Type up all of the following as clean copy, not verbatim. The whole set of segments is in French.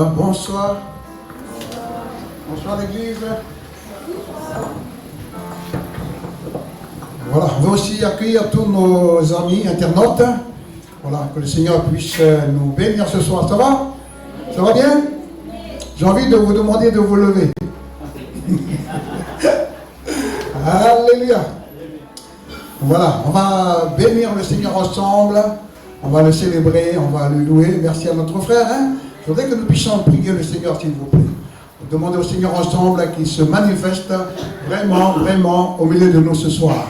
Bonsoir. Bonsoir l'église. Voilà, on veut aussi accueillir tous nos amis internautes. Voilà, que le Seigneur puisse nous bénir ce soir. Ça va? Ça va bien? J'ai envie de vous demander de vous lever. Alléluia. Voilà, on va bénir le Seigneur ensemble. On va le célébrer, on va le louer. Merci à notre frère. Je voudrais que nous puissions prier le Seigneur, s'il vous plaît. Demander au Seigneur ensemble qu'il se manifeste vraiment au milieu de nous ce soir.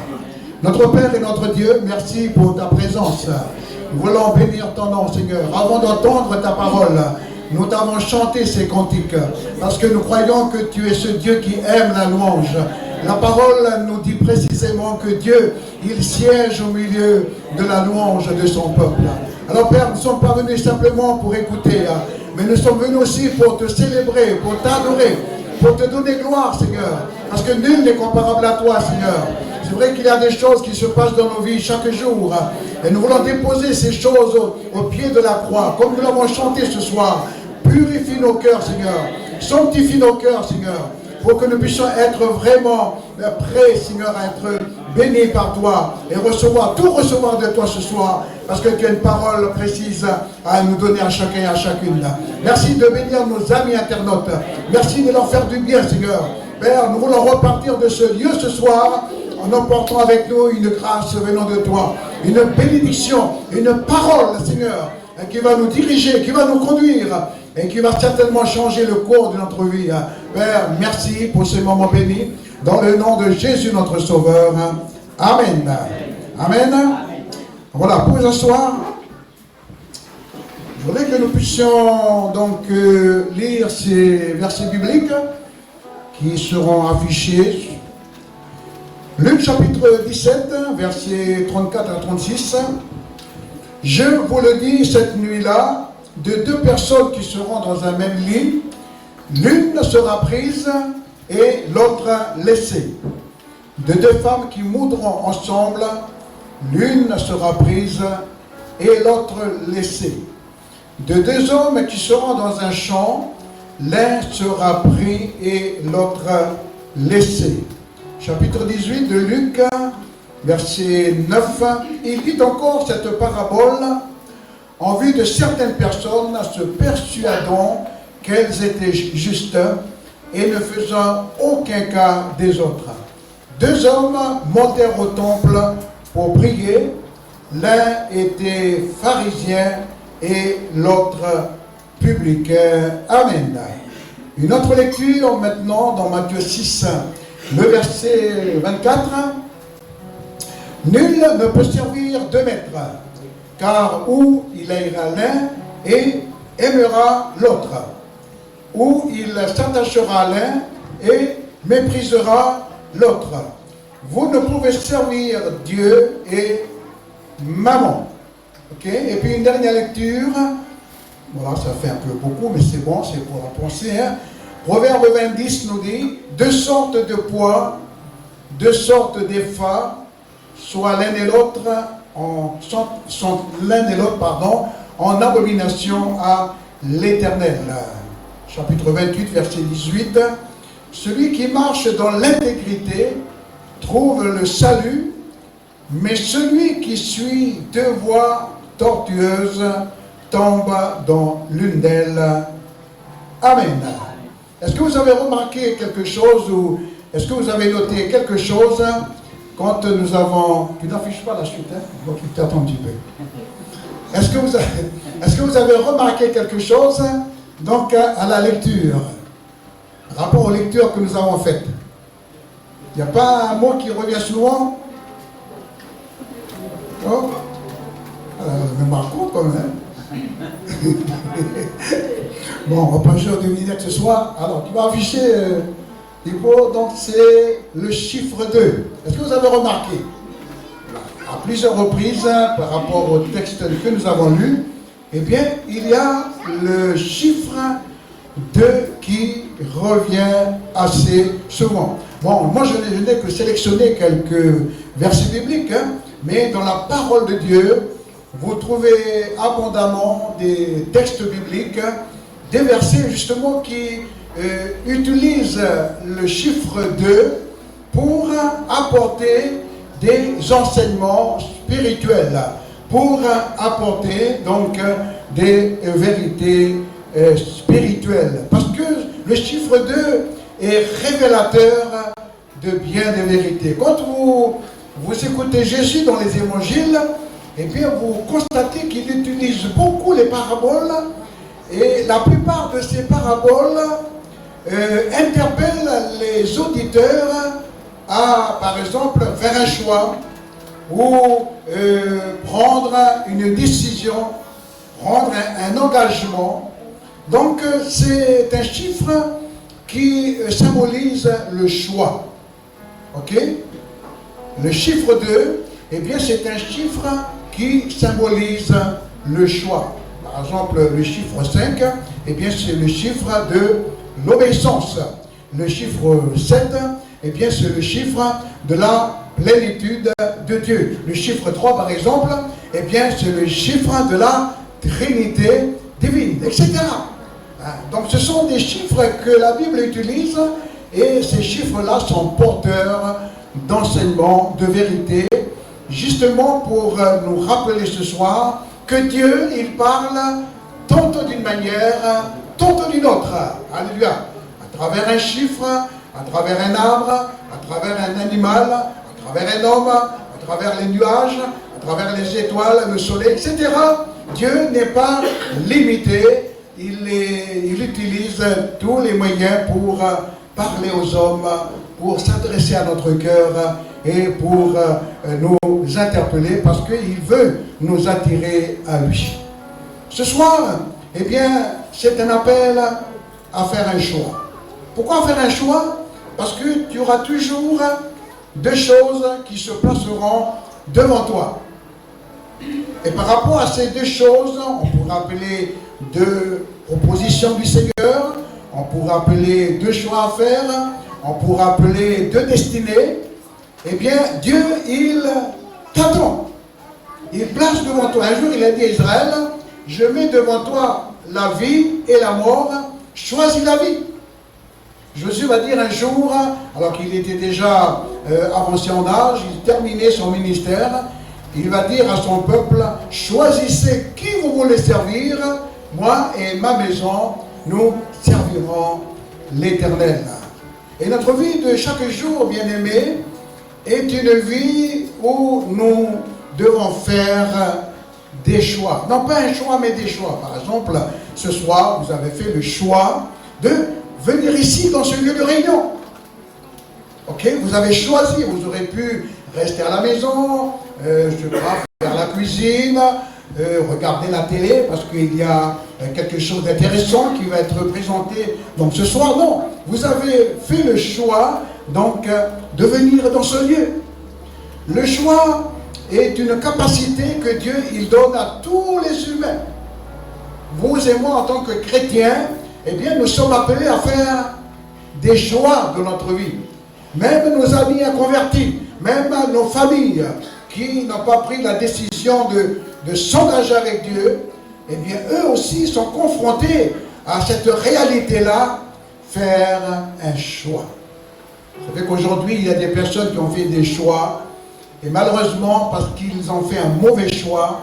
Notre Père et notre Dieu, merci pour ta présence. Nous voulons bénir ton nom, Seigneur. Avant d'entendre ta parole, nous t'avons chanté ces cantiques parce que nous croyons que tu es ce Dieu qui aime la louange. La parole nous dit précisément que Dieu, il siège au milieu de la louange de son peuple. Alors Père, nous ne sommes pas venus simplement pour écouter, mais nous sommes venus aussi pour te célébrer, pour t'adorer, pour te donner gloire, Seigneur. Parce que nul n'est comparable à toi, Seigneur. C'est vrai qu'il y a des choses qui se passent dans nos vies chaque jour. Et nous voulons déposer ces choses au pied de la croix. Comme nous l'avons chanté ce soir. Purifie nos cœurs, Seigneur. Sanctifie nos cœurs, Seigneur. Pour que nous puissions être vraiment prêts, Seigneur, à être bénis par toi. Et tout recevoir de toi ce soir. Parce que tu as une parole précise à nous donner à chacun et à chacune. Merci de bénir nos amis internautes. Merci de leur faire du bien, Seigneur. Père, nous voulons repartir de ce lieu ce soir en emportant avec nous une grâce venant de toi, une bénédiction, une parole, Seigneur, qui va nous diriger, qui va nous conduire et qui va certainement changer le cours de notre vie. Père, merci pour ces moments bénis, dans le nom de Jésus notre Sauveur. Amen. Amen. Voilà, pour ce soir, je voudrais que nous puissions donc lire ces versets bibliques qui seront affichés. Luc chapitre 17, versets 34 à 36. Je vous le dis cette nuit-là, de deux personnes qui seront dans un même lit, l'une sera prise et l'autre laissée. De deux femmes qui moudront ensemble, l'une sera prise et l'autre laissée. De deux hommes qui seront dans un champ, l'un sera pris et l'autre laissé. Chapitre 18 de Luc, verset 9, il dit encore cette parabole en vue de certaines personnes se persuadant qu'elles étaient justes et ne faisant aucun cas des autres. Deux hommes montèrent au temple pour prier, l'un était pharisien et l'autre publicain. Amen. Une autre lecture maintenant dans Matthieu 6. Le verset 24, nul ne peut servir deux maîtres, car ou il haïra l'un et aimera l'autre, ou il s'attachera à l'un et méprisera l'autre. Vous ne pouvez servir Dieu et maman. Okay? Et puis une dernière lecture, voilà, ça fait un peu beaucoup, mais c'est bon, c'est pour la pensée. Proverbe 20 nous dit, deux sortes de poids, deux sortes d'effats, soit l'un et l'autre sont l'un et l'autre, en abomination à l'Éternel. Chapitre 28, verset 18. Celui qui marche dans l'intégrité trouve le salut, mais celui qui suit deux voies tortueuses tombe dans l'une d'elles. Amen. Est-ce que vous avez remarqué quelque chose ou est-ce que vous avez noté quelque chose quand nous avons... Tu n'affiches pas la suite, hein? Donc il t'attend un petit peu. Est-ce que vous avez remarqué quelque chose donc à la lecture, rapport aux lectures que nous avons faites? Il n'y a pas un mot qui revient souvent? Oh, me marquons quand même. Bon, on va pas jouer de minutes ce soir. Alors, tu vas afficher, donc c'est le chiffre 2. Est-ce que vous avez remarqué? À plusieurs reprises, par rapport au texte que nous avons lu, eh bien, il y a le chiffre 2 qui revient assez souvent. Bon, moi je n'ai que sélectionné quelques versets bibliques, mais dans la parole de Dieu, vous trouvez abondamment des textes bibliques des versets justement qui utilisent le chiffre 2 pour apporter des enseignements spirituels, pour apporter donc des vérités spirituelles. Parce que le chiffre 2 est révélateur de bien des vérités. Quand vous écoutez Jésus dans les évangiles, et bien vous constatez qu'il utilise beaucoup les paraboles, et la plupart de ces paraboles interpellent les auditeurs à, par exemple, faire un choix ou prendre une décision, prendre un engagement. Donc c'est un chiffre qui symbolise le choix. Ok? Le chiffre 2, eh bien c'est un chiffre qui symbolise le choix. Par exemple, le chiffre 5, eh bien c'est le chiffre de l'obéissance. Le chiffre 7, eh bien c'est le chiffre de la plénitude de Dieu. Le chiffre 3, par exemple, eh bien c'est le chiffre de la Trinité divine, etc. Donc ce sont des chiffres que la Bible utilise, et ces chiffres-là sont porteurs d'enseignements, de vérité, justement pour nous rappeler ce soir que Dieu, il parle tantôt d'une manière, tantôt d'une autre. Alléluia. À travers un chiffre, à travers un arbre, à travers un animal, à travers un homme, à travers les nuages, à travers les étoiles, le soleil, etc. Dieu n'est pas limité. Il utilise tous les moyens pour parler aux hommes, pour s'adresser à notre cœur et pour nous interpeller, parce qu'il veut nous attirer à lui. Ce soir, eh bien, c'est un appel à faire un choix. Pourquoi faire un choix? Parce que tu auras toujours deux choses qui se placeront devant toi. Et par rapport à ces deux choses, on pourrait appeler deux propositions du Seigneur, on pourrait appeler deux choix à faire, on pourrait appeler deux destinées. Eh bien, Dieu, il t'attend. Il place devant toi. Un jour, il a dit à Israël, je mets devant toi la vie et la mort, choisis la vie. Josué va dire un jour, alors qu'il était déjà avancé en âge, il terminait son ministère, il va dire à son peuple, choisissez qui vous voulez servir, moi et ma maison, nous servirons l'Éternel. Et notre vie de chaque jour, bien-aimé, est une vie où nous devons faire des choix. Non pas un choix, mais des choix. Par exemple, ce soir, vous avez fait le choix de venir ici dans ce lieu de réunion. Ok, vous avez choisi, vous aurez pu rester à la maison, je sais pas, faire la cuisine, regarder la télé parce qu'il y a quelque chose d'intéressant qui va être présenté. Donc ce soir, non, vous avez fait le choix donc de venir dans ce lieu. Le choix est une capacité que Dieu il donne à tous les humains. Vous et moi en tant que chrétiens, eh bien nous sommes appelés à faire des choix de notre vie. Même nos amis inconvertis, même nos familles qui n'ont pas pris la décision de s'engager avec Dieu, eh bien eux aussi sont confrontés à cette réalité-là, faire un choix. Ça fait qu'aujourd'hui, il y a des personnes qui ont fait des choix, et malheureusement, parce qu'ils ont fait un mauvais choix,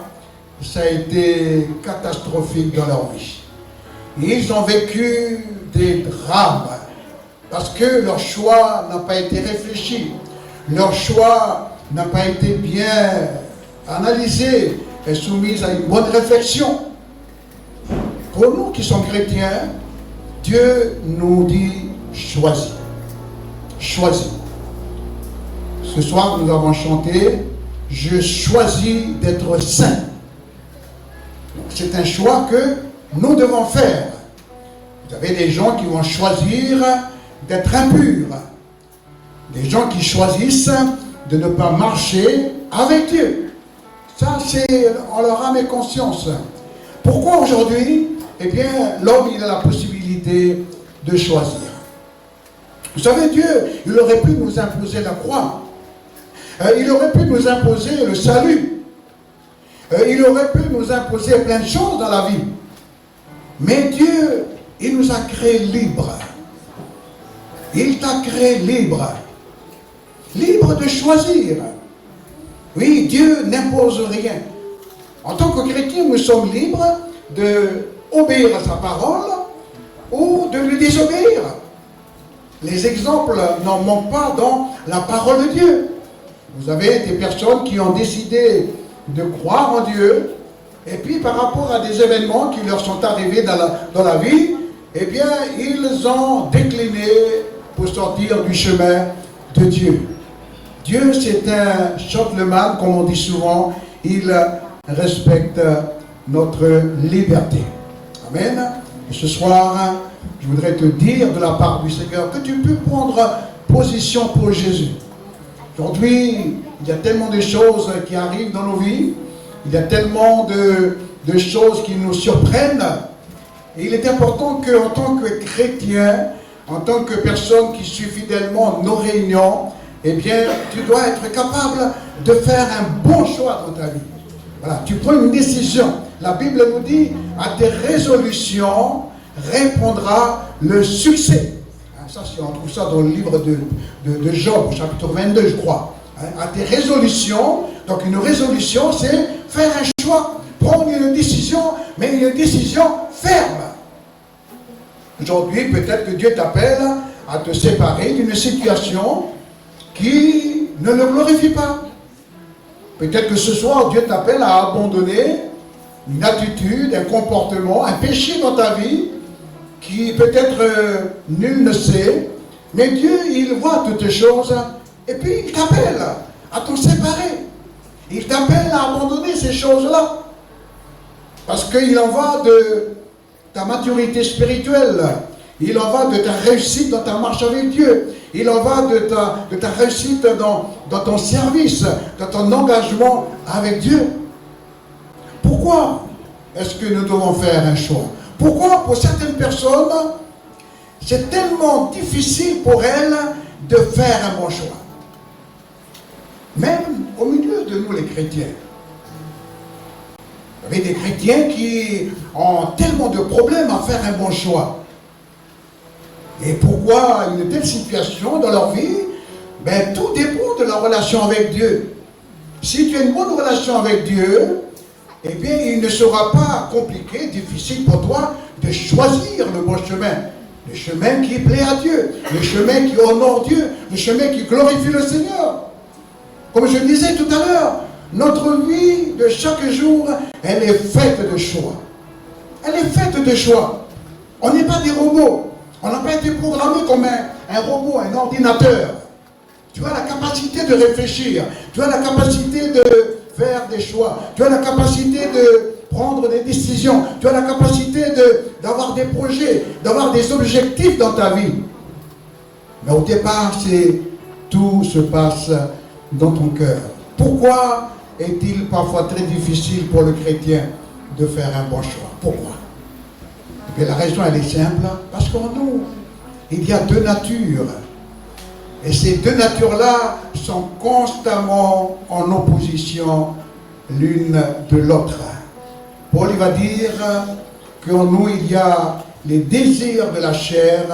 ça a été catastrophique dans leur vie. Et ils ont vécu des drames, parce que leur choix n'a pas été réfléchi, leur choix n'a pas été bien analysé et soumis à une bonne réflexion. Pour nous qui sommes chrétiens, Dieu nous dit choisis. Choisis. Ce soir, nous avons chanté « Je choisis d'être saint ». C'est un choix que nous devons faire. Vous avez des gens qui vont choisir d'être impurs. Des gens qui choisissent de ne pas marcher avec Dieu. Ça, c'est en leur âme et conscience. Pourquoi aujourd'hui? Eh bien, l'homme, il a la possibilité de choisir. Vous savez, Dieu, il aurait pu nous imposer la croix. Il aurait pu nous imposer le salut. Il aurait pu nous imposer plein de choses dans la vie. Mais Dieu, il nous a créés libres. Il t'a créé libre. Libre de choisir. Oui, Dieu n'impose rien. En tant que chrétien, nous sommes libres d'obéir à sa parole ou de lui désobéir. Les exemples n'en manquent pas dans la parole de Dieu. Vous avez des personnes qui ont décidé de croire en Dieu, et puis par rapport à des événements qui leur sont arrivés dans la vie, eh bien, ils ont décliné pour sortir du chemin de Dieu. Dieu, c'est un gentleman, comme on dit souvent, il respecte notre liberté. Amen. Et ce soir, je voudrais te dire de la part du Seigneur que tu peux prendre position pour Jésus. Aujourd'hui, il y a tellement de choses qui arrivent dans nos vies, il y a tellement de choses qui nous surprennent. Et il est important qu'en tant que chrétien, en tant que personne qui suit fidèlement nos réunions, eh bien, tu dois être capable de faire un bon choix dans ta vie. Voilà, tu prends une décision. La Bible nous dit, à tes résolutions répondra le succès. Ça, on trouve ça dans le livre de Job, chapitre 22, je crois. À tes résolutions, donc une résolution, c'est faire un choix, prendre une décision, mais une décision ferme. Aujourd'hui, peut-être que Dieu t'appelle à te séparer d'une situation qui ne le glorifie pas. Peut-être que ce soir, Dieu t'appelle à abandonner une attitude, un comportement, un péché dans ta vie qui peut-être nul ne sait, mais Dieu, il voit toutes les choses et puis il t'appelle à t'en séparer. Il t'appelle à abandonner ces choses-là. Parce qu'il en va de ta maturité spirituelle. Il en va de ta réussite dans ta marche avec Dieu. Il en va de ta réussite dans ton service, dans ton engagement avec Dieu. Pourquoi est-ce que nous devons faire un choix? Pourquoi pour certaines personnes, c'est tellement difficile pour elles de faire un bon choix? Même au milieu de nous les chrétiens. Il y avait des chrétiens qui ont tellement de problèmes à faire un bon choix. Et pourquoi une telle situation dans leur vie? Ben, tout dépend de la relation avec Dieu. Si tu as une bonne relation avec Dieu, eh bien, il ne sera pas compliqué, difficile pour toi de choisir le bon chemin. Le chemin qui plaît à Dieu, le chemin qui honore Dieu, le chemin qui glorifie le Seigneur. Comme je disais tout à l'heure, notre vie de chaque jour, elle est faite de choix. Elle est faite de choix. On n'est pas des robots. On n'a pas été programmé comme un robot, un ordinateur. Tu as la capacité de réfléchir. Tu as la capacité de faire des choix. Tu as la capacité de prendre des décisions. Tu as la capacité d'avoir des projets, d'avoir des objectifs dans ta vie. Mais au départ, tout se passe dans ton cœur. Pourquoi est-il parfois très difficile pour le chrétien de faire un bon choix? Pourquoi? Et la raison, elle est simple, parce qu'en nous, il y a deux natures. Et ces deux natures-là sont constamment en opposition l'une de l'autre. Paul va dire qu'en nous, il y a les désirs de la chair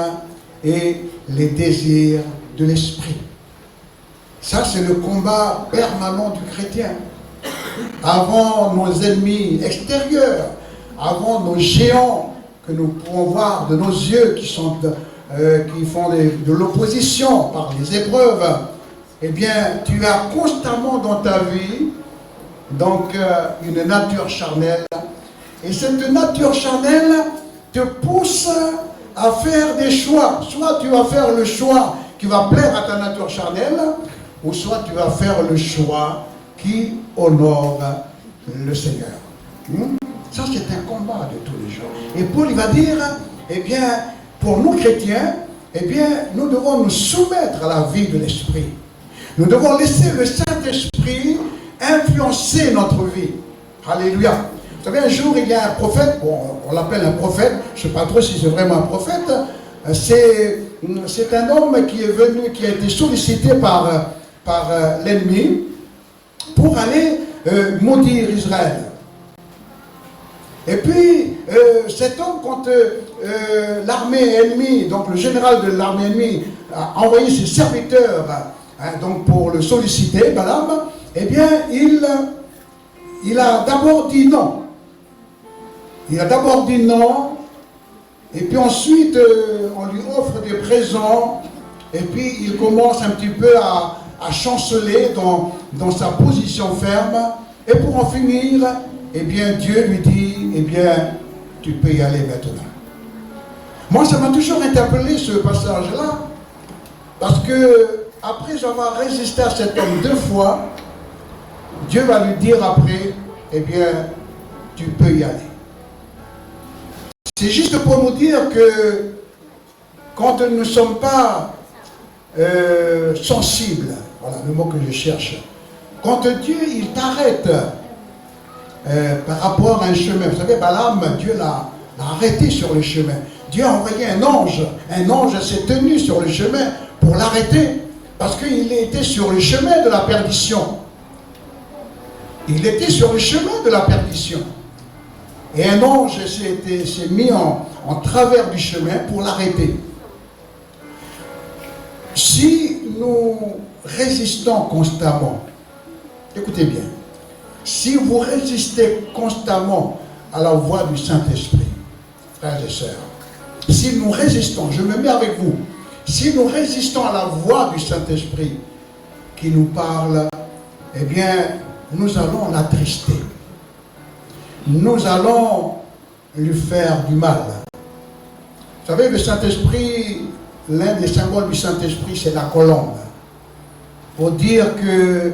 et les désirs de l'esprit. Ça, c'est le combat permanent du chrétien. Avant nos ennemis extérieurs, avant nos géants que nous pouvons voir de nos yeux qui font de l'opposition par les épreuves, eh bien, tu as constamment dans ta vie donc une nature charnelle. Et cette nature charnelle te pousse à faire des choix. Soit tu vas faire le choix qui va plaire à ta nature charnelle, ou soit tu vas faire le choix qui honore le Seigneur. Ça, c'est un combat de tous les jours. Et Paul, il va dire, eh bien, pour nous chrétiens, eh bien, nous devons nous soumettre à la vie de l'Esprit. Nous devons laisser le Saint-Esprit influencer notre vie. Alléluia. Vous savez, un jour, il y a un prophète, bon, on l'appelle un prophète, je ne sais pas trop si c'est vraiment un prophète, c'est un homme qui est venu, qui a été sollicité par l'ennemi pour aller maudire Israël. Et puis, cet homme, quand l'armée ennemie, donc le général de l'armée ennemie, a envoyé ses serviteurs donc pour le solliciter, Balaam, eh bien, il a d'abord dit non. Il a d'abord dit non, et puis ensuite, on lui offre des présents, et puis il commence un petit peu à chanceler dans sa position ferme, et pour en finir, eh bien, Dieu lui dit, eh bien, tu peux y aller maintenant. Moi, ça m'a toujours interpellé ce passage-là, parce que après avoir résisté à cet homme 2 fois, Dieu va lui dire après, eh bien, tu peux y aller. C'est juste pour nous dire que quand nous ne sommes pas sensibles, voilà le mot que je cherche, quand Dieu il t'arrête par rapport à un chemin, vous savez, Balaam, Dieu l'a arrêté sur le chemin. Dieu a envoyé un ange s'est tenu sur le chemin pour l'arrêter, parce qu'il était sur le chemin de la perdition. Il était sur le chemin de la perdition. Et un ange s'est mis en travers du chemin pour l'arrêter. Si nous résistons constamment, écoutez bien, si vous résistez constamment à la voix du Saint-Esprit, frères et sœurs, si nous résistons, je me mets avec vous, si nous résistons à la voix du Saint-Esprit qui nous parle, eh bien, nous allons l'attrister. Nous allons lui faire du mal. Vous savez, le Saint-Esprit, l'un des symboles du Saint-Esprit, c'est la colombe. Pour dire que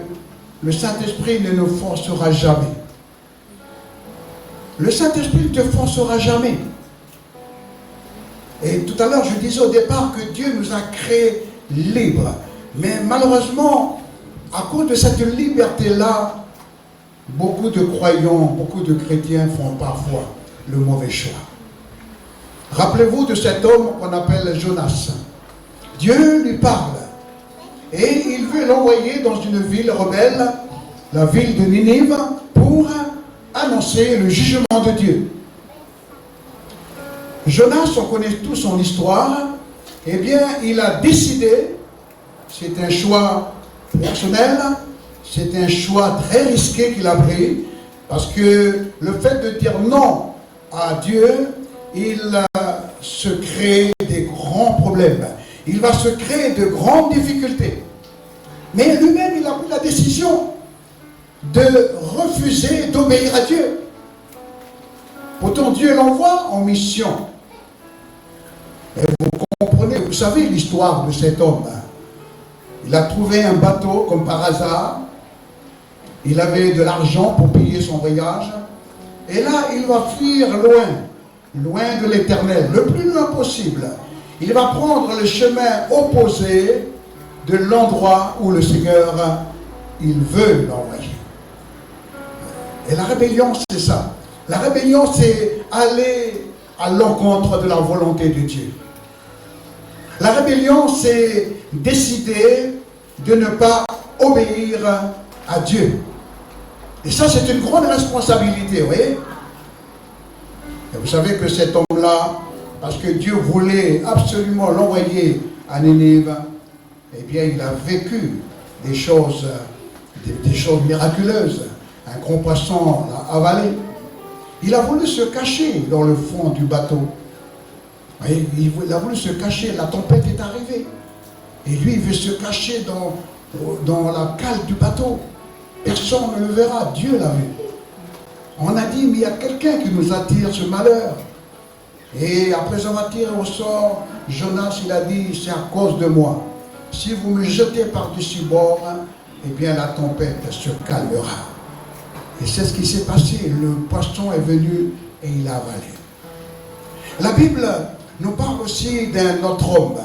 le Saint-Esprit ne nous forcera jamais. Le Saint-Esprit ne te forcera jamais. Et tout à l'heure, je disais au départ que Dieu nous a créés libres. Mais malheureusement, à cause de cette liberté-là, beaucoup de croyants, beaucoup de chrétiens font parfois le mauvais choix. Rappelez-vous de cet homme qu'on appelle Jonas. Dieu lui parle et il veut l'envoyer dans une ville rebelle, la ville de Ninive, pour annoncer le jugement de Dieu. Jonas, on connaît tous son histoire, eh bien, il a décidé, c'est un choix personnel, c'est un choix très risqué qu'il a pris, parce que le fait de dire non à Dieu, il se crée des grands problèmes. Il va se créer de grandes difficultés. Mais lui-même, il a pris la décision de refuser d'obéir à Dieu. Pourtant, Dieu l'envoie en mission. Et vous comprenez, vous savez l'histoire de cet homme. Il a trouvé un bateau comme par hasard. Il avait de l'argent pour payer son voyage. Et là, il va fuir loin de l'Éternel, le plus loin possible. Il va prendre le chemin opposé de l'endroit où le Seigneur, il veut l'envoyer. Et la rébellion, c'est ça. La rébellion, c'est aller à l'encontre de la volonté de Dieu. La rébellion, c'est décider de ne pas obéir à Dieu. Et ça, c'est une grande responsabilité, vous voyez. Et vous savez que cet homme-là, parce que Dieu voulait absolument l'envoyer à Ninive, eh bien, il a vécu des choses miraculeuses. Un grand poisson l'a avalé. Il a voulu se cacher dans le fond du bateau. Il a voulu se cacher, la tempête est arrivée. Et lui, il veut se cacher dans la cale du bateau. Personne ne le verra, Dieu l'a vu. On a dit, mais il y a quelqu'un qui nous attire ce malheur. Et après avoir tiré au sort, Jonas, il a dit, c'est à cause de moi. Si vous me jetez par-dessus bord, eh bien la tempête se calmera. Et c'est ce qui s'est passé. Le poisson est venu et il a avalé. La Bible nous parle aussi d'un autre homme.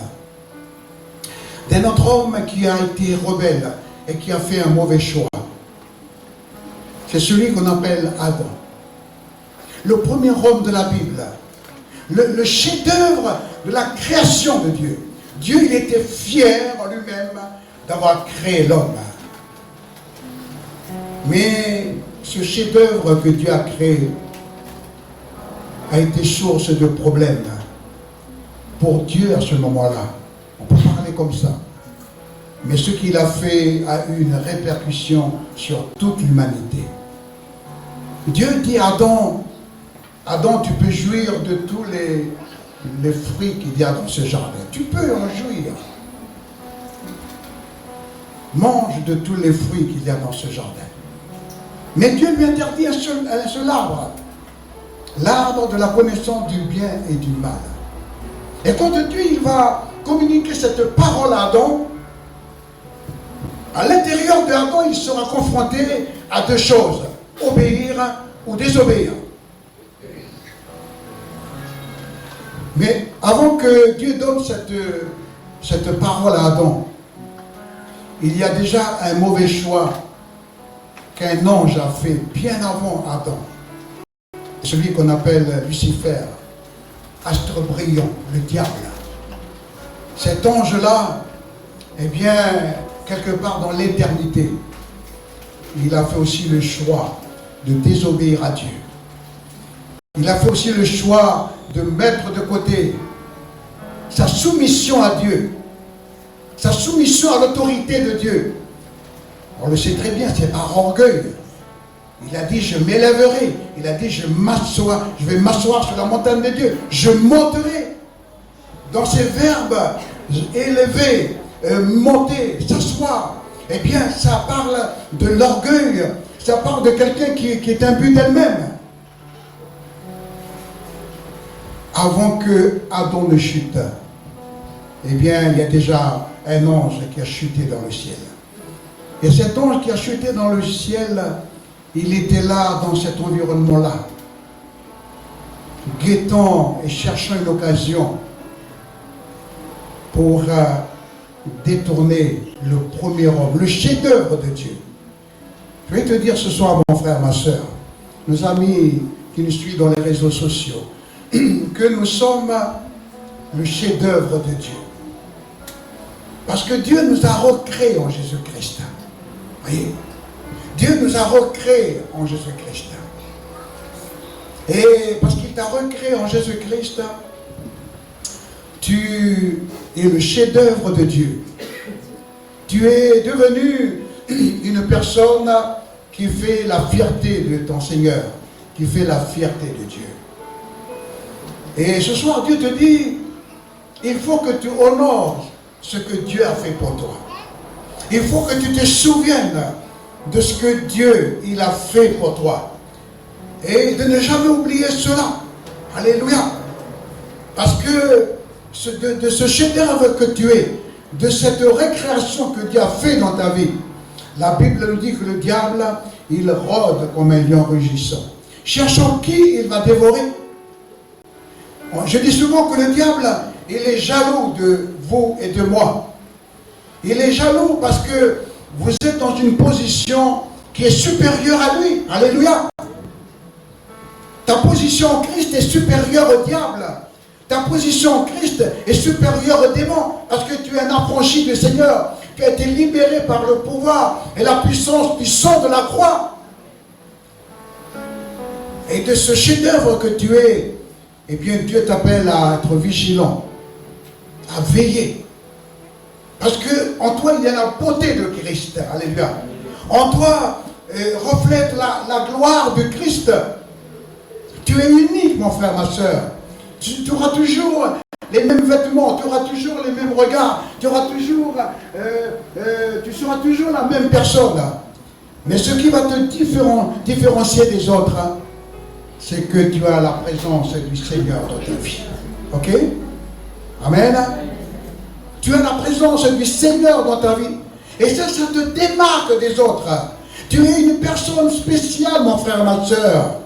D'un autre homme qui a été rebelle et qui a fait un mauvais choix. C'est celui qu'on appelle Adam. Le premier homme de la Bible. Le chef-d'œuvre de la création de Dieu. Dieu, il était fier en lui-même d'avoir créé l'homme. Mais ce chef-d'œuvre que Dieu a créé, a été source de problèmes pour Dieu à ce moment-là. On peut parler comme ça. Mais ce qu'il a fait a eu une répercussion sur toute l'humanité. Dieu dit à Adam, Adam, tu peux jouir de tous les fruits qu'il y a dans ce jardin. Tu peux en jouir. Mange de tous les fruits qu'il y a dans ce jardin. Mais Dieu lui interdit un seul arbre. L'arbre de la connaissance du bien et du mal. Et quand Dieu il va communiquer cette parole à Adam, à l'intérieur de Adam, il sera confronté à deux choses. Obéir ou désobéir. Mais avant que Dieu donne cette parole à Adam, il y a déjà un mauvais choix qu'un ange a fait bien avant Adam. Celui qu'on appelle Lucifer, astre brillant, le diable. Cet ange-là, eh bien, quelque part dans l'éternité, il a fait aussi le choix de désobéir à Dieu. Il a fait aussi le choix de mettre de côté sa soumission à Dieu, sa soumission à l'autorité de Dieu. On le sait très bien, c'est par orgueil. Il a dit, je m'élèverai. Il a dit, je vais m'asseoir sur la montagne de Dieu. Je monterai. Dans ces verbes, élever, monter, s'asseoir, eh bien, ça parle de l'orgueil. Ça parle de quelqu'un qui est imbu d'elle-même. Avant que Adam ne chute, eh bien, il y a déjà un ange qui a chuté dans le ciel. Et cet ange qui a chuté dans le ciel, il était là, dans cet environnement-là, guettant et cherchant une occasion pour détourner le premier homme, le chef-d'œuvre de Dieu. Je vais te dire ce soir, mon frère, ma soeur, nos amis qui nous suivent dans les réseaux sociaux, que nous sommes le chef-d'œuvre de Dieu. Parce que Dieu nous a recréés en Jésus-Christ. Voyez, Dieu nous a recréés en Jésus-Christ. Et parce qu'il t'a recréé en Jésus-Christ, tu es le chef-d'œuvre de Dieu. Tu es devenu une personne qui fait la fierté de ton Seigneur, qui fait la fierté de Dieu. Et ce soir, Dieu te dit, il faut que tu honores ce que Dieu a fait pour toi. Il faut que tu te souviennes de ce que Dieu il a fait pour toi. Et de ne jamais oublier cela. Alléluia. Parce que de ce chef-d'œuvre que tu es, de cette récréation que Dieu a fait dans ta vie, la Bible nous dit que le diable, il rôde comme un lion rugissant, cherchant qui il va dévorer. Je dis souvent que le diable, il est jaloux de vous et de moi. Il est jaloux parce que vous êtes dans une position qui est supérieure à lui. Alléluia. Ta position en Christ est supérieure au diable. Ta position en Christ est supérieure au démon. Parce que tu es un affranchi du Seigneur qui a été libéré par le pouvoir et la puissance du sang de la croix. Et de ce chef-d'œuvre que tu es, eh bien Dieu t'appelle à être vigilant, à veiller. Parce qu'en toi, il y a la beauté de Christ. Alléluia. En toi, reflète la gloire de Christ. Tu es unique, mon frère, ma soeur. Tu auras toujours les mêmes vêtements, tu auras toujours les mêmes regards, tu seras toujours la même personne. Mais ce qui va te différencier des autres, c'est que tu as la présence du Seigneur dans ta vie. Ok? Amen. Tu as la présence du Seigneur dans ta vie. Et ça te démarque des autres. Tu es une personne spéciale, mon frère, ma soeur.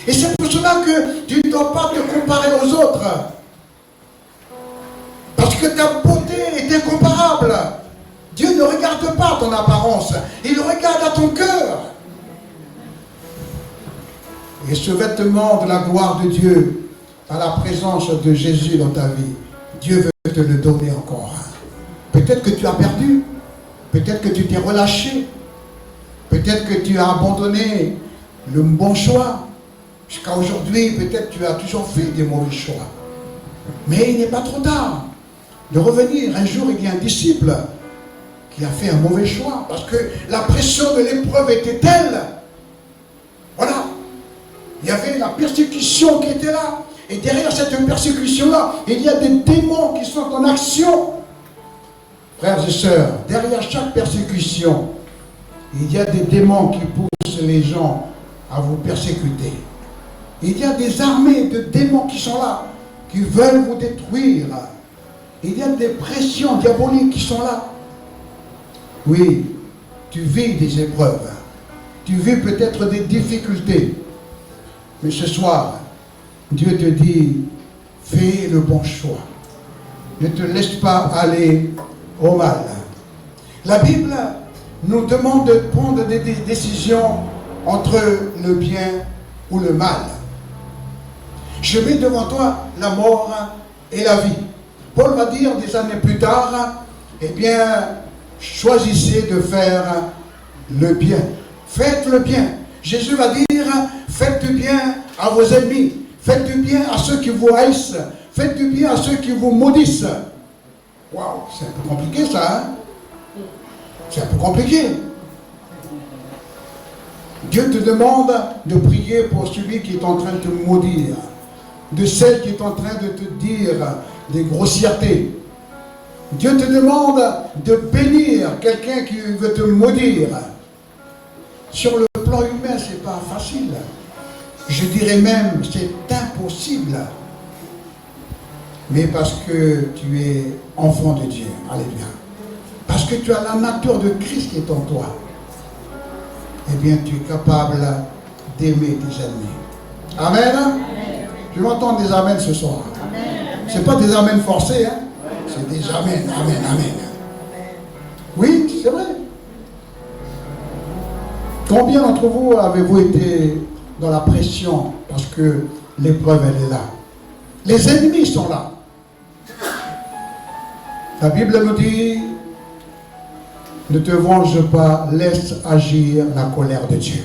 Et c'est pour cela que tu ne dois pas te comparer aux autres. Parce que ta beauté est incomparable. Dieu ne regarde pas ton apparence. Il regarde à ton cœur. Et ce vêtement de la gloire de Dieu, à la présence de Jésus dans ta vie, Dieu veut te le donner encore. Peut-être que tu as perdu. Peut-être que tu t'es relâché. Peut-être que tu as abandonné le bon choix. Jusqu'à aujourd'hui, peut-être tu as toujours fait des mauvais choix. Mais il n'est pas trop tard de revenir. Un jour, il y a un disciple qui a fait un mauvais choix parce que la pression de l'épreuve était telle. Voilà. Il y avait la persécution qui était là. Et derrière cette persécution-là, il y a des démons qui sont en action. Frères et sœurs, derrière chaque persécution, il y a des démons qui poussent les gens à vous persécuter. Il y a des armées de démons qui sont là, qui veulent vous détruire. Il y a des pressions diaboliques qui sont là. Oui, tu vis des épreuves. Tu vis peut-être des difficultés. Mais ce soir, Dieu te dit, fais le bon choix. Ne te laisse pas aller au mal. La Bible nous demande de prendre des décisions entre le bien ou le mal. Je mets devant toi la mort et la vie. Paul va dire des années plus tard, eh bien, choisissez de faire le bien. Faites le bien. Jésus va dire, faites du bien à vos ennemis. Faites du bien à ceux qui vous haïssent. Faites du bien à ceux qui vous maudissent. Waouh, c'est un peu compliqué ça, hein? C'est un peu compliqué. Dieu te demande de prier pour celui qui est en train de te maudire, de celle qui est en train de te dire des grossièretés. Dieu te demande de bénir quelqu'un qui veut te maudire. Sur le plan humain, c'est pas facile. Je dirais même, c'est impossible. Mais parce que tu es enfant de Dieu, alléluia. Parce que tu as la nature de Christ qui est en toi. Eh bien, tu es capable d'aimer tes ennemis. Amen. Amen. Je vais entendre des amens ce soir. Ce n'est pas des amens forcés, hein? C'est des amens, amen, amen. Oui, c'est vrai. Combien d'entre vous avez-vous été dans la pression parce que l'épreuve, elle est là? Les ennemis sont là. La Bible nous dit, ne te venge pas, laisse agir la colère de Dieu.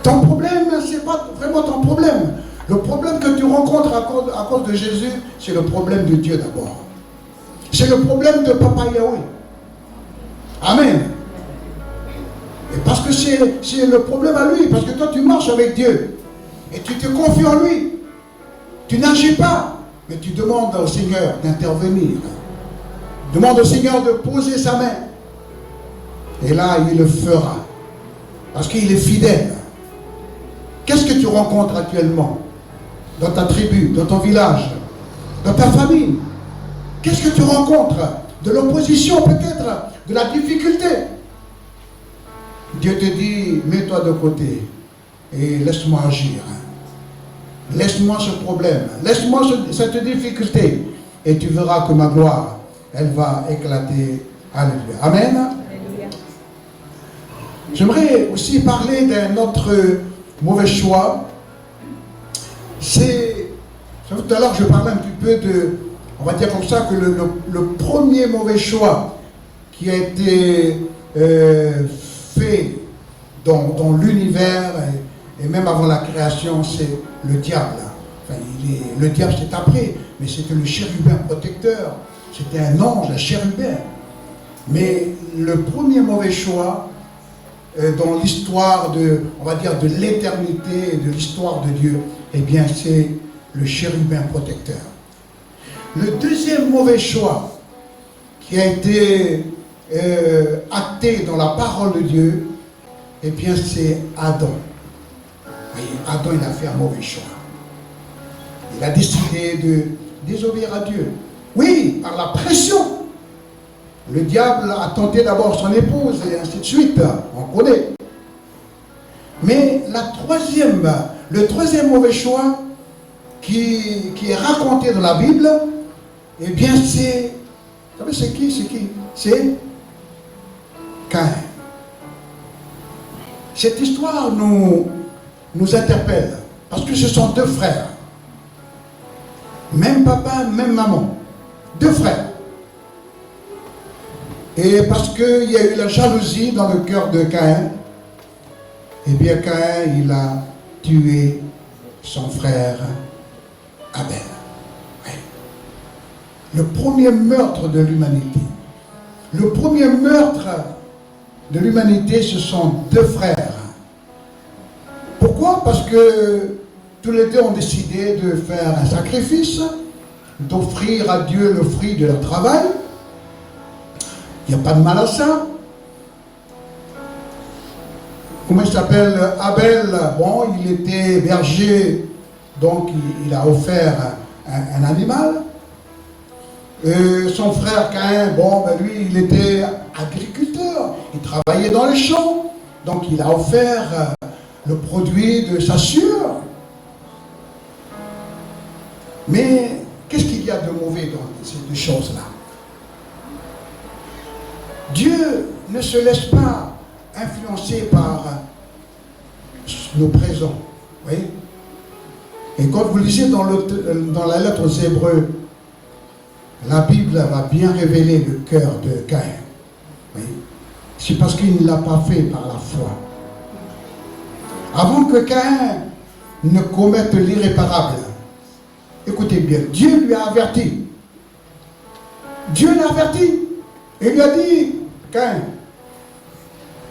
Ton problème, ce n'est pas vraiment ton problème. Le problème que tu rencontres à cause de Jésus, c'est le problème de Dieu d'abord. C'est le problème de Papa Yahweh. Amen. Et parce que c'est le problème à lui, parce que toi tu marches avec Dieu et tu te confies en lui. Tu n'agis pas, mais tu demandes au Seigneur d'intervenir. Demande au Seigneur de poser sa main. Et là, il le fera. Parce qu'il est fidèle. Qu'est-ce que tu rencontres actuellement? Dans ta tribu, dans ton village, dans ta famille? Qu'est-ce que tu rencontres? De l'opposition peut-être, de la difficulté. Dieu te dit, mets-toi de côté et laisse-moi agir. Laisse-moi ce problème, laisse-moi cette difficulté et tu verras que ma gloire, elle va éclater. Alléluia. Amen. Alléluia. J'aimerais aussi parler d'un autre mauvais choix. C'est, tout à l'heure je parlais un petit peu de, on va dire comme ça, que le premier mauvais choix qui a été fait dans l'univers et même avant la création, c'est le diable. Enfin, le diable c'est après, mais c'était le chérubin protecteur. C'était un ange, un chérubin. Mais le premier mauvais choix dans l'histoire de, on va dire, de l'éternité, de l'histoire de Dieu, eh bien c'est le chérubin protecteur. Le deuxième mauvais choix qui a été acté dans la parole de Dieu, eh bien c'est Adam. Voyez, Adam, il a fait un mauvais choix. Il a décidé de désobéir à Dieu. Oui, par la pression. Le diable a tenté d'abord son épouse et ainsi de suite. On connaît. Mais le troisième mauvais choix qui est raconté dans la Bible, eh bien c'est... Vous savez c'est qui? C'est Caïn. Cette histoire nous interpelle. Parce que ce sont deux frères. Même papa, même maman. Deux frères. Et parce qu'il y a eu la jalousie dans le cœur de Caïn, eh bien Caïn, il a tué son frère Abel. Oui. Le premier meurtre de l'humanité. Le premier meurtre de l'humanité, ce sont deux frères. Pourquoi? Parce que tous les deux ont décidé de faire un sacrifice, d'offrir à Dieu le fruit de leur travail. Il n'y a pas de mal à ça. Comment il s'appelle? Abel, bon, il était berger, donc il a offert un animal. Son frère Caïn, bon, ben lui, il était agriculteur, il travaillait dans les champs, donc il a offert le produit de sa sueur. Mais qu'est-ce qu'il y a de mauvais dans ces deux choses-là? Dieu ne se laisse pas influencer par nos présents. Oui? Et quand vous lisez dans la lettre aux Hébreux, la Bible va bien révéler le cœur de Caïn. Oui? C'est parce qu'il ne l'a pas fait par la foi. Avant que Caïn ne commette l'irréparable, écoutez bien, Dieu lui a averti. Dieu l'a averti. Il lui a dit, Caïn,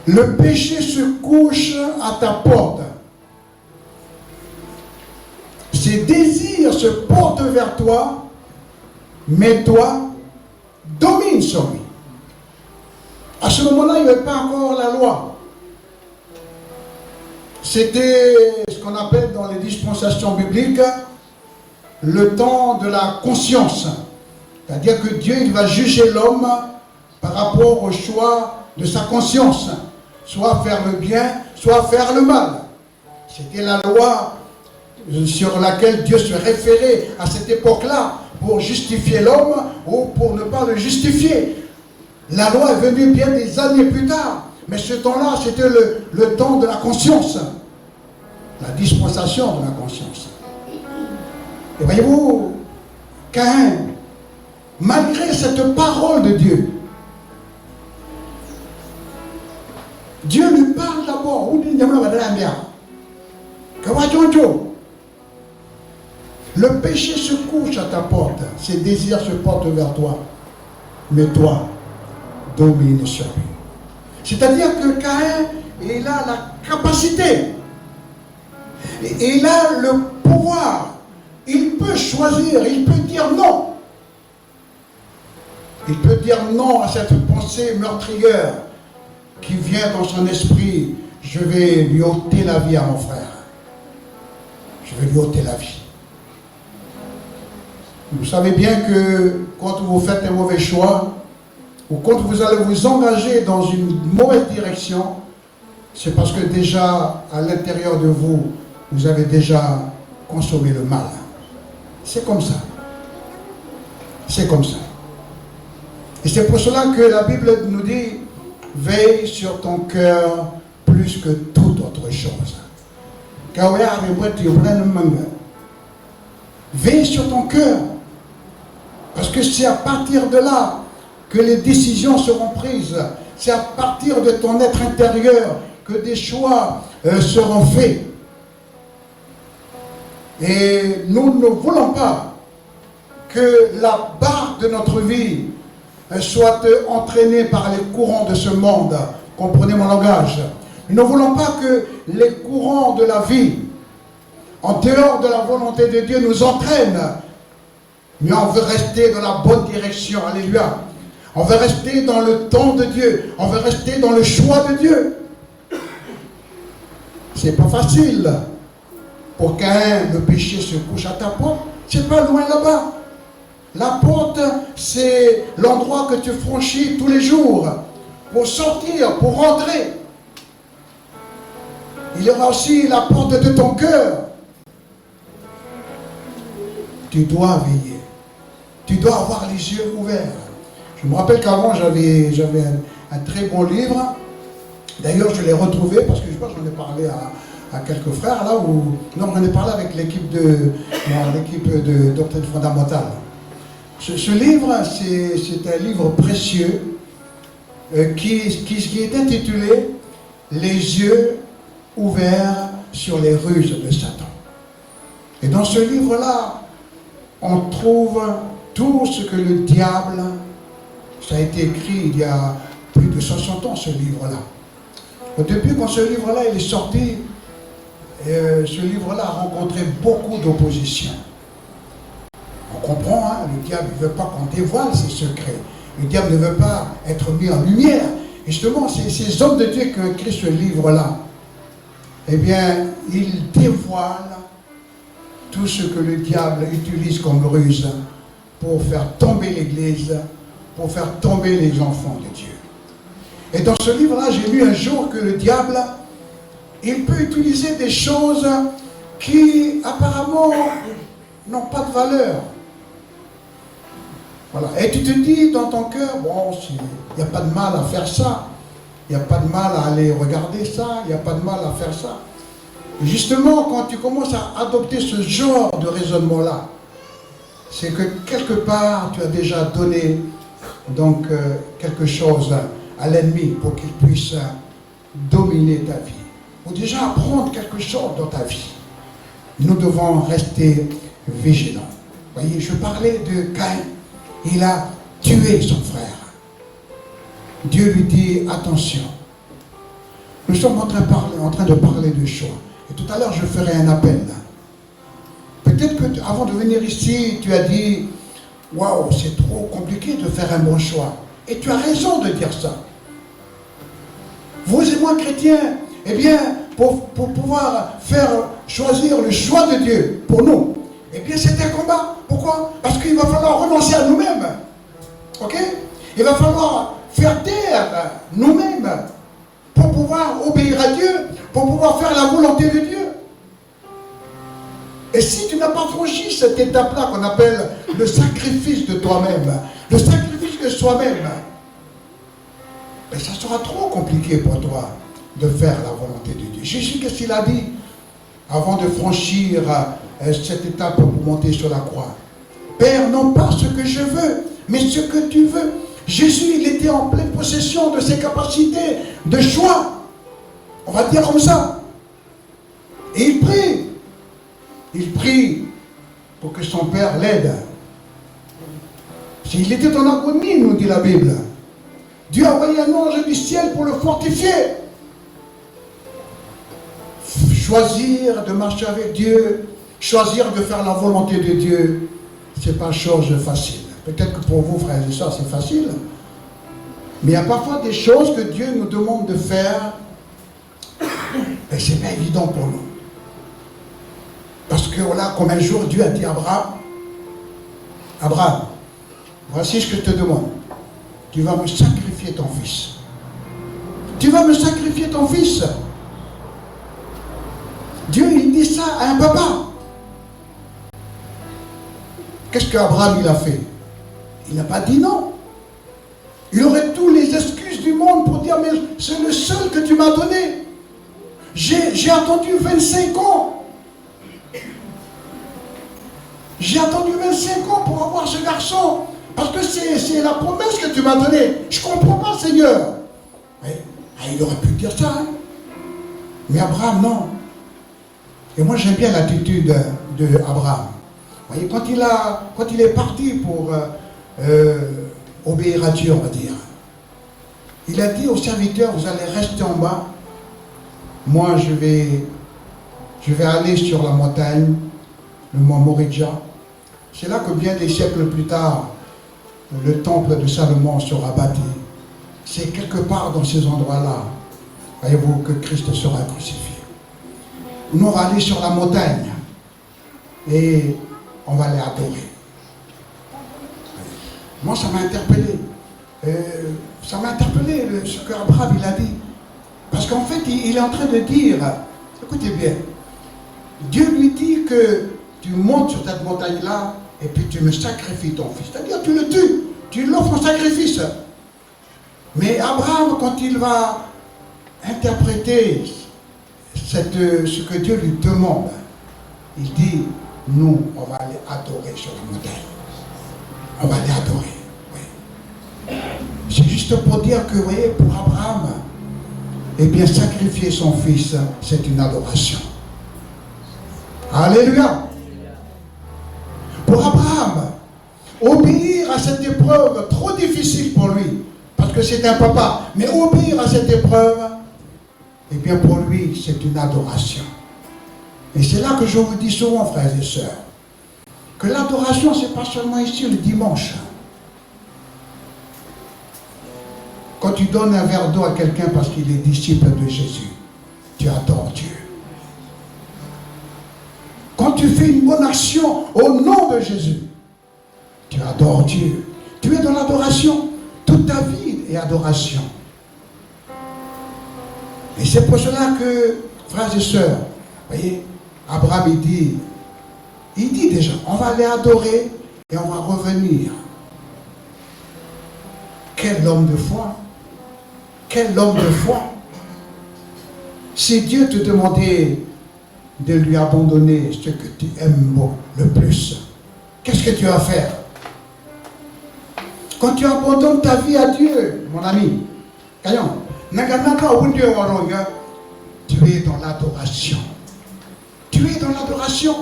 le péché se couche à ta porte. Ses désirs se portent vers toi, mais toi, domine sur lui. À ce moment-là, il n'y avait pas encore la loi. C'était ce qu'on appelle dans les dispensations bibliques le temps de la conscience. C'est-à-dire que Dieu, il va juger l'homme par rapport au choix de sa conscience. Soit faire le bien, soit faire le mal. C'était la loi sur laquelle Dieu se référait à cette époque-là pour justifier l'homme ou pour ne pas le justifier. La loi est venue bien des années plus tard. Mais ce temps-là, c'était le temps de la conscience. La dispensation de la conscience. Et voyez-vous, Caïn, malgré cette parole de Dieu, Dieu lui parle d'abord. Le péché se couche à ta porte, ses désirs se portent vers toi, mais toi, domine sur lui. C'est-à-dire que Caïn, il a la capacité, il a le pouvoir, il peut choisir, il peut dire non. Il peut dire non à cette pensée meurtrière qui vient dans son esprit. Je vais lui ôter la vie à mon frère. Je vais lui ôter la vie. Vous savez bien que quand vous faites un mauvais choix, ou quand vous allez vous engager dans une mauvaise direction, c'est parce que déjà, à l'intérieur de vous, vous avez déjà consommé le mal. C'est comme ça. C'est comme ça. Et c'est pour cela que la Bible nous dit, veille sur ton cœur plus que toute autre chose. Veille sur ton cœur. Parce que c'est à partir de là que les décisions seront prises. C'est à partir de ton être intérieur que des choix seront faits. Et nous ne voulons pas que la barre de notre vie soit entraînée par les courants de ce monde. Comprenez mon langage. Nous ne voulons pas que les courants de la vie, en dehors de la volonté de Dieu, nous entraînent. Mais on veut rester dans la bonne direction. Alléluia. On veut rester dans le temps de Dieu. On veut rester dans le choix de Dieu. C'est pas facile. Pour qu'un le péché se couche à ta porte, c'est pas loin là-bas. La porte, c'est l'endroit que tu franchis tous les jours pour sortir, pour rentrer. Il y aura aussi la porte de ton cœur. Tu dois veiller. Tu dois avoir les yeux ouverts. Je me rappelle qu'avant, j'avais un très bon livre. D'ailleurs, je l'ai retrouvé parce que je pense que j'en ai parlé à quelques frères là où... Non, j'en ai parlé avec l'équipe de Doctrine Fondamentale. Ce livre, c'est un livre précieux qui est intitulé « Les yeux ouverts sur les ruses de Satan. Et dans ce livre-là, on trouve tout ce que le diable, ça a été écrit il y a plus de 60 ans, ce livre-là. Au début, quand ce livre-là il est sorti, ce livre-là a rencontré beaucoup d'opposition. On comprend, hein, le diable ne veut pas qu'on dévoile ses secrets. Le diable ne veut pas être mis en lumière. Et justement, ces hommes de Dieu qui ont écrit ce livre-là, eh bien, ils dévoilent tout ce que le diable utilise comme ruse pour faire tomber l'Église, pour faire tomber les enfants de Dieu. Et dans ce livre-là, j'ai lu un jour que le diable, il peut utiliser des choses qui, apparemment, n'ont pas de valeur. Voilà. Et tu te dis dans ton cœur, bon, il n'y a pas de mal à faire ça, il n'y a pas de mal à aller regarder ça, il n'y a pas de mal à faire ça. Et justement, quand tu commences à adopter ce genre de raisonnement-là, c'est que quelque part, tu as déjà donné donc quelque chose à l'ennemi pour qu'il puisse dominer ta vie. Ou déjà apprendre quelque chose dans ta vie. Nous devons rester vigilants. Vous voyez, je parlais de Caïn. Il a tué son frère. Dieu lui dit, attention. Nous sommes en train de parler de choix. Et tout à l'heure, je ferai un appel. Peut-être que avant de venir ici, tu as dit, waouh, c'est trop compliqué de faire un bon choix. Et tu as raison de dire ça. Vous et moi, chrétiens, eh bien, pour pouvoir choisir le choix de Dieu pour nous, eh bien, c'est un combat. Pourquoi? Parce qu'il va falloir renoncer à nous-mêmes. Ok? Il va falloir faire taire nous-mêmes pour pouvoir obéir à Dieu, pour pouvoir faire la volonté de Dieu. Et si tu n'as pas franchi cette étape-là qu'on appelle le sacrifice de toi-même, le sacrifice de soi-même, ben ça sera trop compliqué pour toi de faire la volonté de Dieu. Jésus, qu'est-ce qu'il a dit avant de franchir cette étape pour monter sur la croix? Père, non pas ce que je veux, mais ce que tu veux. Jésus, il était en pleine possession de ses capacités de choix. On va dire comme ça. Et il prie. Il prie pour que son Père l'aide. Il était en agonie, nous dit la Bible. Dieu a envoyé un ange du ciel pour le fortifier. Choisir de marcher avec Dieu, choisir de faire la volonté de Dieu, ce n'est pas chose facile. Peut-être que pour vous, frères et sœurs, c'est facile. Mais il y a parfois des choses que Dieu nous demande de faire et ce n'est pas évident pour nous. Parce que voilà, comme un jour Dieu a dit à Abraham, Abraham, voici ce que je te demande. Tu vas me sacrifier ton fils. Tu vas me sacrifier ton fils. Dieu, il dit ça à un papa. Qu'est-ce qu'Abraham il a fait? Il n'a pas dit non. Il aurait tous les excuses du monde pour dire, mais c'est le seul que tu m'as donné. J'ai attendu 25 ans. J'ai attendu 25 ans pour avoir ce garçon. Parce que c'est la promesse que tu m'as donnée. Je ne comprends pas, Seigneur. Il aurait pu dire ça. Hein? Mais Abraham, non. Et moi, j'aime bien l'attitude d'Abraham. Vous voyez, quand il est parti pour obéir à Dieu, on va dire, il a dit aux serviteurs, vous allez rester en bas. Moi, je vais aller sur la montagne, le mont Moridja. C'est là que bien des siècles plus tard, le temple de Salomon sera bâti. C'est quelque part dans ces endroits-là, voyez-vous, que Christ sera crucifié. Nous, on va aller sur la montagne et on va les adorer. Moi, ça m'a interpellé. Ça m'a interpellé ce qu'Abraham il a dit. Parce qu'en fait, il est en train de dire, écoutez bien, Dieu lui dit que tu montes sur cette montagne-là et puis tu me sacrifies ton fils. C'est-à-dire tu le tues, tu l'offres en sacrifice. Mais Abraham, quand il va interpréter ce que Dieu lui demande, il dit, nous, on va aller adorer sur la montagne. On va aller adorer. Oui. C'est juste pour dire que, vous voyez, pour Abraham, eh bien, sacrifier son fils, c'est une adoration. Alléluia. Pour Abraham, obéir à cette épreuve trop difficile pour lui, parce que c'est un papa, mais obéir à cette épreuve, eh bien pour lui, c'est une adoration. Et c'est là que je vous dis souvent, frères et sœurs, que l'adoration, ce n'est pas seulement ici le dimanche. Quand tu donnes un verre d'eau à quelqu'un parce qu'il est disciple de Jésus, tu adores Dieu. Quand tu fais une bonne action au nom de Jésus, tu adores Dieu. Tu es dans l'adoration. Toute ta vie est adoration. Et c'est pour cela que, frères et sœurs, voyez, Abraham il dit déjà, on va aller adorer et on va revenir. Quel homme de foi! Quel homme de foi! Si Dieu te demandait de lui abandonner ce que tu aimes le plus, qu'est-ce que tu vas faire? Quand tu abandonnes ta vie à Dieu, mon ami, tu es dans l'adoration. Tu es dans l'adoration.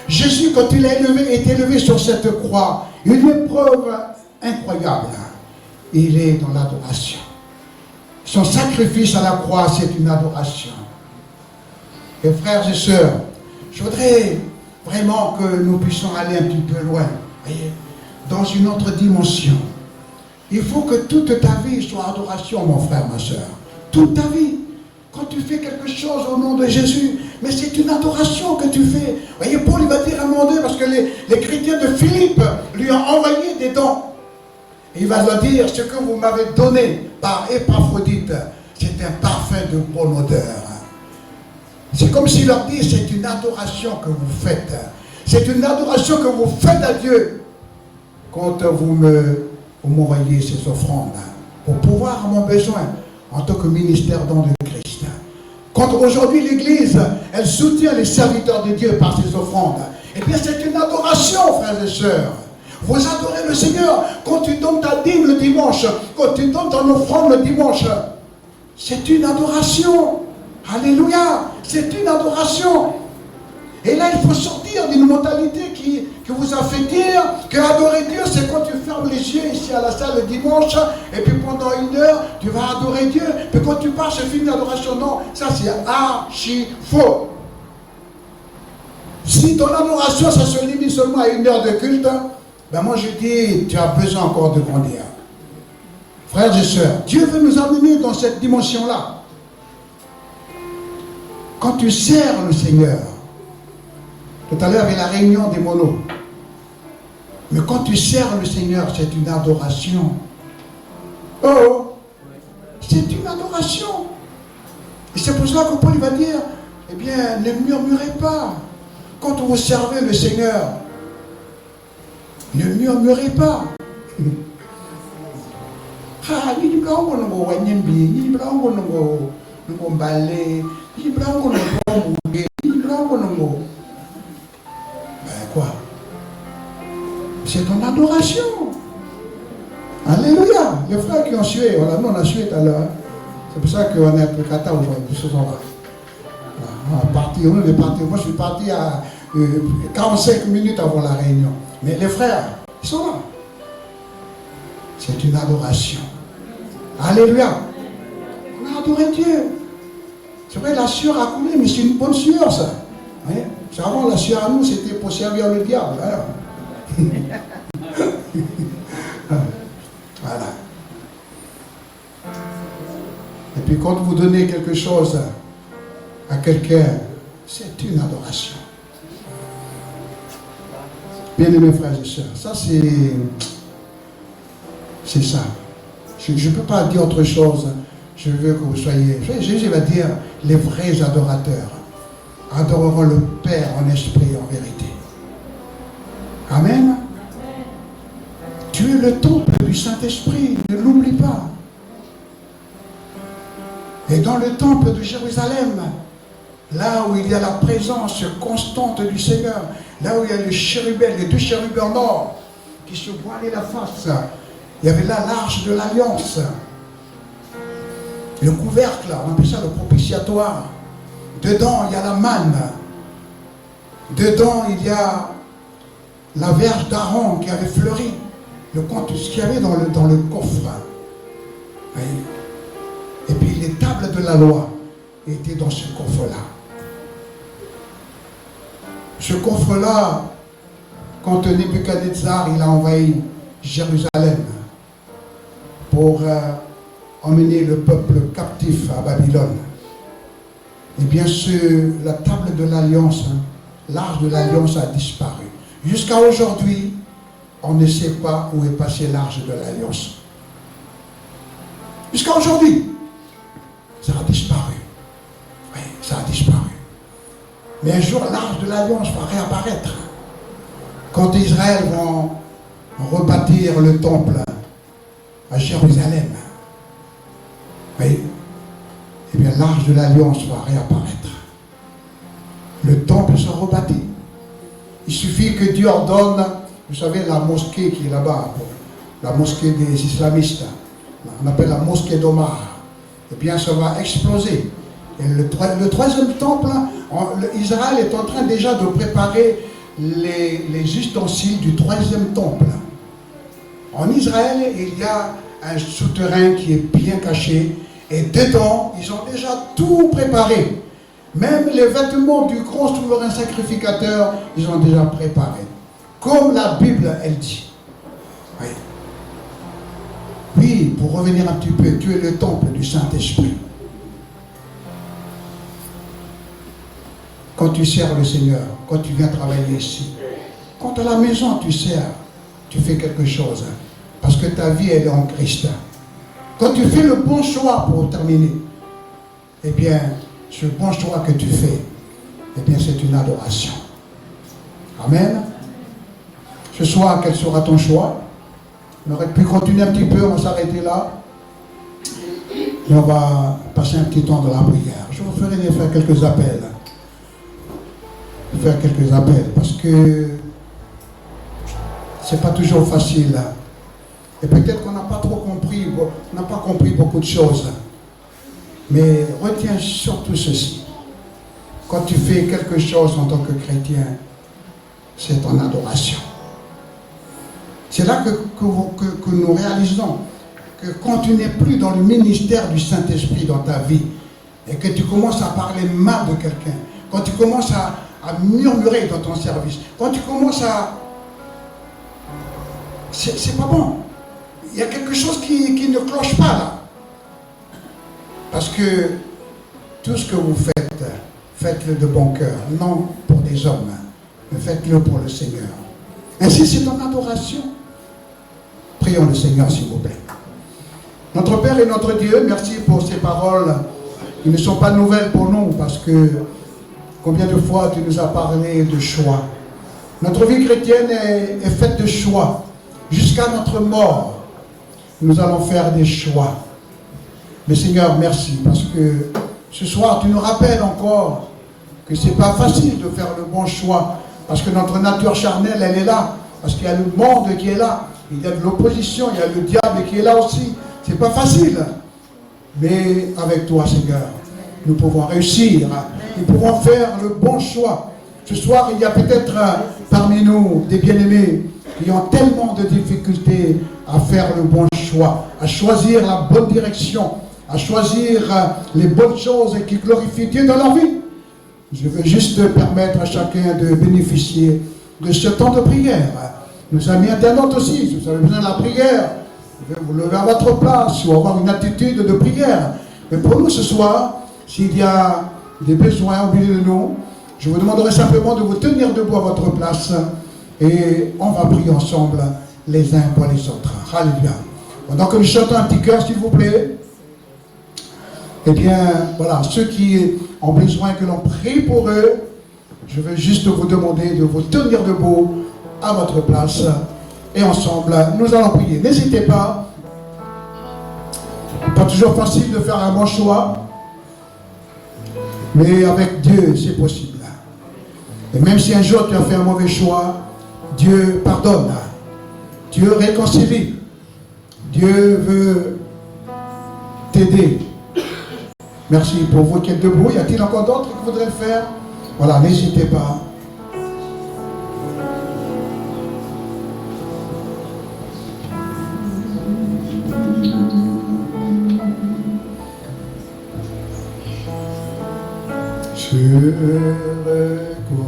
Jésus, quand il est élevé sur cette croix, une épreuve incroyable, il est dans l'adoration. Son sacrifice à la croix, c'est une adoration. Et frères et sœurs, je voudrais vraiment que nous puissions aller un petit peu loin, voyez, dans une autre dimension. Il faut que toute ta vie soit adoration, mon frère, ma soeur. Toute ta vie. Quand tu fais quelque chose au nom de Jésus, mais c'est une adoration que tu fais. Voyez, Paul, il va dire à un moment donné, parce que les chrétiens de Philippe lui ont envoyé des dons. Et il va leur dire, ce que vous m'avez donné par Épaphrodite, c'est un parfum de bonne odeur. C'est comme s'il leur dit, c'est une adoration que vous faites. C'est une adoration que vous faites à Dieu. Quand vous m'envoyez ces offrandes, pour pouvoir à mon besoin, en tant que ministère don de Christ. Quand aujourd'hui l'Église, elle soutient les serviteurs de Dieu par ses offrandes, eh bien c'est une adoration, frères et sœurs. Vous adorez le Seigneur quand tu donnes ta dîme le dimanche, quand tu donnes ton offrande le dimanche. C'est une adoration. Alléluia. C'est une adoration. Et là, il faut sortir d'une mentalité qui vous a fait dire que adorer Dieu, c'est quand tu fermes les yeux ici à la salle le dimanche, et puis pendant 1 heure, tu vas adorer Dieu. Puis quand tu pars, c'est fini l'adoration. Non, ça c'est archi faux. Si ton adoration, ça se limite seulement à 1 heure de culte, ben moi je dis, tu as besoin encore de grandir. Frères et sœurs, Dieu veut nous amener dans cette dimension-là. Quand tu sers le Seigneur, tout à l'heure, il y avait la réunion des monos. Mais quand tu sers le Seigneur, c'est une adoration. Oh, c'est une adoration. Et c'est pour cela que Paul va dire, eh bien, ne murmurez pas. Quand vous servez le Seigneur, ne murmurez pas. Quoi? C'est ton adoration. Alléluia. Les frères qui ont sué, voilà, nous on a sué tout à l'heure. C'est pour ça qu'on est un peu kata aujourd'hui, ce soir-là. On est parti. Moi je suis parti à 45 minutes avant la réunion. Mais les frères, ils sont là. C'est une adoration. Alléluia. On a adoré Dieu. C'est vrai, la sueur a coulé, mais c'est une bonne sueur, ça. Hein? Avant, la sueur à nous, c'était pour servir le diable. Hein? Voilà. Et puis, quand vous donnez quelque chose à quelqu'un, c'est une adoration. Bien-aimés frères et sœurs, ça c'est ça. Je ne peux pas dire autre chose. Je veux que vous soyez... Jésus va dire, les vrais adorateurs adoreront le Père en esprit et en vérité. Amen. Tu es le temple du Saint-Esprit, ne l'oublie pas. Et dans le temple de Jérusalem, là où il y a la présence constante du Seigneur, là où il y a les chérubins, les 2 chérubins en or, qui se voilaient la face, il y avait là l'arche de l'Alliance. Le couvercle, on appelle ça le propitiatoire. Dedans, il y a la manne. Dedans, il y a la verge d'Aaron qui avait fleuri. Ce qu'il y avait dans le coffre. Oui. Et puis les tables de la loi étaient dans ce coffre-là. Ce coffre-là, quand Nebuchadnezzar il a envahi Jérusalem pour emmener le peuple captif à Babylone, eh bien la table de l'alliance, l'arche de l'alliance a disparu. Jusqu'à aujourd'hui, on ne sait pas où est passé l'arche de l'alliance. Jusqu'à aujourd'hui, ça a disparu. Oui, ça a disparu. Mais un jour, l'arche de l'alliance va réapparaître. Quand Israël va rebâtir le temple à Jérusalem, oui, eh bien l'arche de l'alliance va réapparaître. Le temple sera rebâti. Il suffit que Dieu ordonne, vous savez, la mosquée qui est là-bas, la mosquée des islamistes, on appelle la mosquée d'Omar, eh bien ça va exploser. Et le troisième temple, Israël est en train déjà de préparer les ustensiles du troisième temple. En Israël, il y a un souterrain qui est bien caché, et dedans, ils ont déjà tout préparé. Même les vêtements du grand souverain sacrificateur, ils ont déjà préparé. Comme la Bible, elle dit. Oui. Oui, pour revenir un petit peu, tu es le temple du Saint-Esprit. Quand tu sers le Seigneur, quand tu viens travailler ici, quand à la maison tu sers, tu fais quelque chose. Parce que ta vie, elle est en Christ. Quand tu fais le bon choix, pour terminer, eh bien, ce bon choix que tu fais, eh bien, c'est une adoration. Amen. Ce soir, quel sera ton choix? On aurait pu continuer un petit peu, on va s'arrêter là. Et on va passer un petit temps de la prière. Je vous ferai faire quelques appels. Faire quelques appels, parce que c'est pas toujours facile. Et peut-être qu'on n'a pas trop compris, on n'a pas compris beaucoup de choses. Mais retiens surtout ceci. Quand tu fais quelque chose en tant que chrétien, c'est en adoration. C'est là que nous réalisons que quand tu n'es plus dans le ministère du Saint-Esprit dans ta vie, et que tu commences à parler mal de quelqu'un, quand tu commences à murmurer dans ton service, quand tu commences à... C'est pas bon. Il y a quelque chose qui ne cloche pas là. Parce que tout ce que vous faites, faites-le de bon cœur, non pour des hommes, mais faites-le pour le Seigneur. Ainsi, c'est en adoration. Prions le Seigneur, s'il vous plaît. Notre Père et notre Dieu, merci pour ces paroles qui ne sont pas nouvelles pour nous, parce que combien de fois tu nous as parlé de choix. Notre vie chrétienne est faite de choix. Jusqu'à notre mort, nous allons faire des choix. Mais Seigneur, merci, parce que ce soir, tu nous rappelles encore que ce n'est pas facile de faire le bon choix, parce que notre nature charnelle, elle est là, parce qu'il y a le monde qui est là, il y a de l'opposition, il y a le diable qui est là aussi. Ce n'est pas facile. Mais avec toi, Seigneur, nous pouvons réussir, nous pouvons faire le bon choix. Ce soir, il y a peut-être parmi nous des bien-aimés qui ont tellement de difficultés à faire le bon choix, à choisir la bonne direction, à choisir les bonnes choses qui glorifient Dieu dans leur vie. Je veux juste permettre à chacun de bénéficier de ce temps de prière. Nos amis internautes aussi, si vous avez besoin de la prière, vous pouvez vous lever à votre place ou avoir une attitude de prière. Mais pour nous ce soir, s'il y a des besoins au milieu de nous, je vous demanderai simplement de vous tenir debout à votre place et on va prier ensemble les uns pour les autres. Alléluia. Pendant que nous chantons un petit cœur, s'il vous plaît, eh bien, voilà, ceux qui ont besoin que l'on prie pour eux, je veux juste vous demander de vous tenir debout à votre place et ensemble, nous allons prier. N'hésitez pas, pas toujours facile de faire un bon choix, mais avec Dieu, c'est possible. Et même si un jour tu as fait un mauvais choix, Dieu pardonne, Dieu réconcilie, Dieu veut t'aider. Merci pour vous qui êtes debout. Y a-t-il encore d'autres qui voudraient le faire? Voilà, n'hésitez pas. reconnais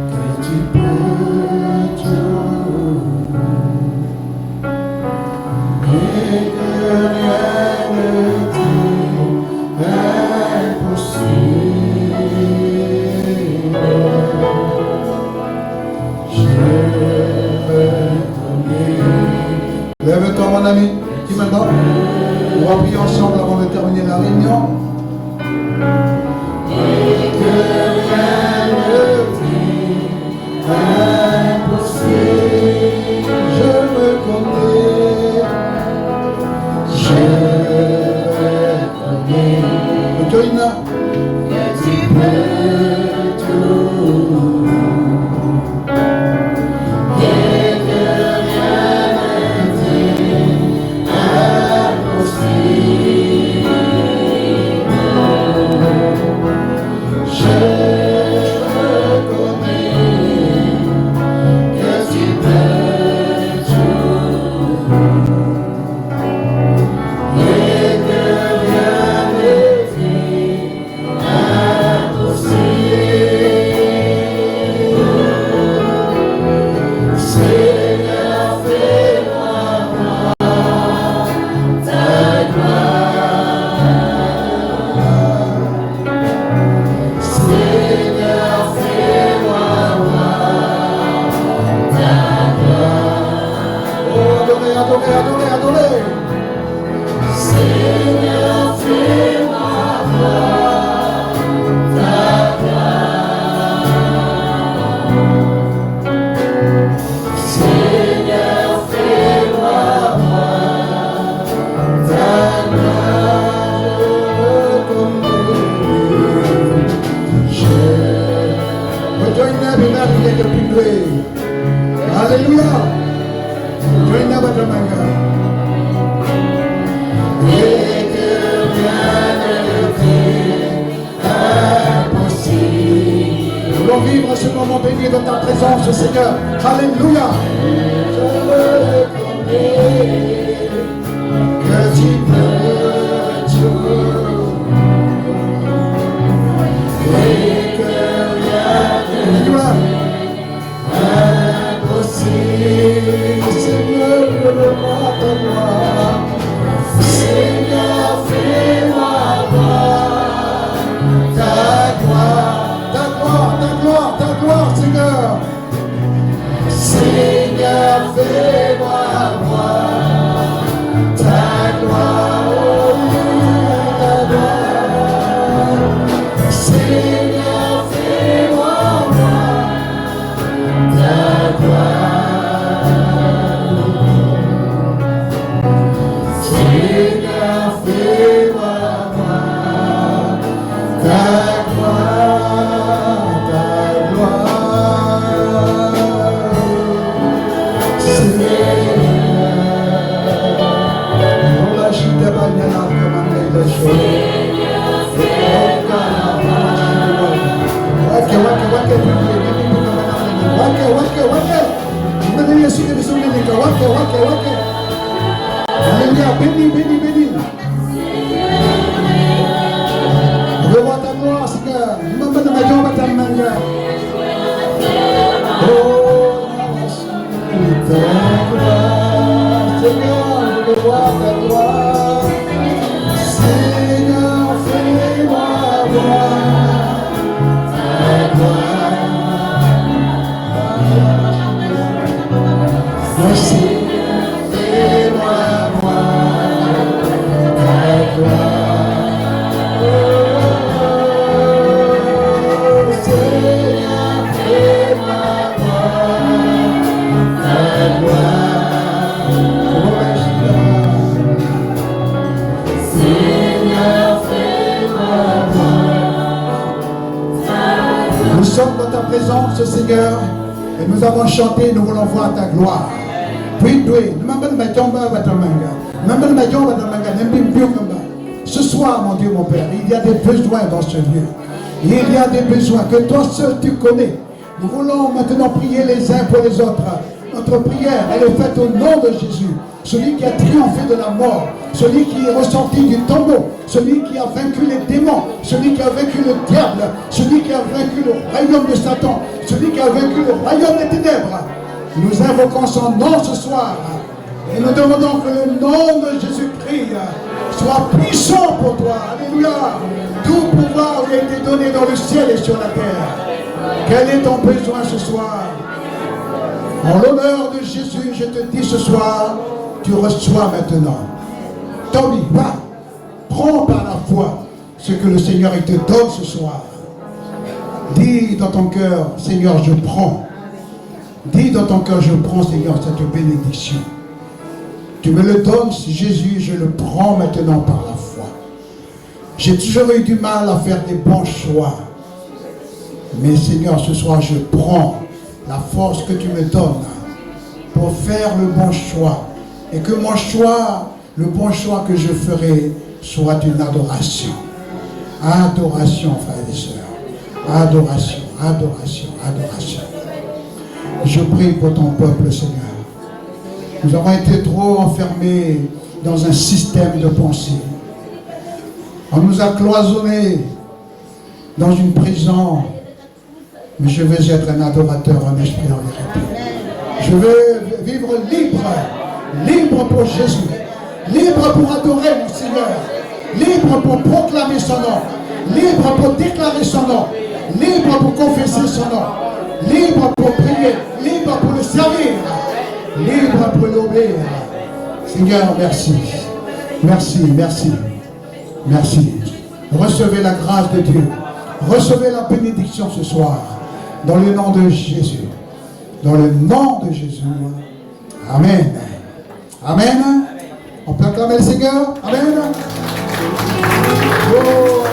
que tu peux tout et que rien ne t'est impossible. Je reconnais. Lève-toi mon ami, qui maintenant? On va prier ensemble avant de terminer la réunion. Et que rien ne t'est impossible. Je me connais. Je reconnais. Joïna, que tu peux tout. Et que rien ne t'est impossible. Je reconnais que tu peux tout et que rien ne t'est impossible. Seigneur, fais-moi voir ta gloire. Seigneur, fais-moi voir ta gloire. Oh, adorez, adorez, adorez, adorez. Seigneur, fais-moi voir ta gloire. Seigneur, fais-moi voir ta gloire. Rejoignez les mains qui est plus. Alléluia. Rejoignez votre main. Et que rien ne t'est impossible. Nous voulons vivre ce moment béni dans ta présence, Seigneur. Alléluia. Je reconnais que tu peux tout. Et que rien ne t'est impossible. Seigneur, fais-moi ta gloire. Seigneur, fais-moi voir ta gloire, ta gloire, ta gloire, ta gloire, Seigneur. Seigneur, fais-moi voir ta gloire, oh, ta gloire. Seigneur, fais-moi voir ta gloire. Seigneur, fais-moi voir ta gloire, ta gloire. Seigneur, on lâche tes bananes comme un les choses. Alléluia, béni, béni, béni. Je vois ta gloire, Seigneur. Nous m'en mettons à ta main. Oh, ta gloire, Seigneur, je vois ta gloire. Seigneur, fais-moi voir ta gloire. Merci. Fais-moi voir ta gloire. Oh, Seigneur, fais-moi voir ta gloire. Seigneur, fais-moi voir ta gloire. Nous sommes dans ta présence, Seigneur, et nous avons chanté, nous voulons voir ta gloire. Ce soir, mon Dieu, mon Père, il y a des besoins dans ce lieu. Il y a des besoins que toi seul tu connais. Nous voulons maintenant prier les uns pour les autres. notre prière, elle est faite au nom de Jésus. Celui qui a triomphé de la mort, celui qui est ressorti du tombeau, celui qui a vaincu les démons, celui qui a vaincu le diable, celui qui a vaincu le royaume de Satan, celui qui a vaincu le royaume des ténèbres. Nous invoquons son nom ce soir et nous demandons que le nom de Jésus-Christ soit puissant pour toi. Alléluia. Tout pouvoir lui a été donné dans le ciel et sur la terre. Quel est ton besoin ce soir? En l'honneur de Jésus, je te dis ce soir, tu reçois maintenant. Tommy, va, prends par la foi ce que le Seigneur il te donne ce soir. Dis dans ton cœur, Seigneur, je prends. Dis dans ton cœur, je prends, Seigneur, cette bénédiction. Tu me le donnes, Jésus, je le prends maintenant par la foi. J'ai toujours eu du mal à faire des bons choix. Mais Seigneur, ce soir, je prends la force que tu me donnes pour faire le bon choix. Et que mon choix, le bon choix que je ferai, soit une adoration. Adoration, frères et sœurs. Adoration, adoration, adoration. Je prie pour ton peuple, Seigneur. Nous avons été trop enfermés dans un système de pensée. On nous a cloisonnés dans une prison. Mais je veux être un adorateur en esprit et en vérité. Je veux vivre libre. Libre pour Jésus. Libre pour adorer mon Seigneur. Libre pour proclamer son nom. Libre pour déclarer son nom. Libre pour confesser son nom. Libre pour prier. Libre pour le servir. Libre pour l'obéir. Seigneur, merci. Merci, merci. Merci. Recevez la grâce de Dieu. Recevez la bénédiction ce soir. Dans le nom de Jésus. Dans le nom de Jésus. Amen. Amen. On peut acclamer le Seigneur. Amen. Oh,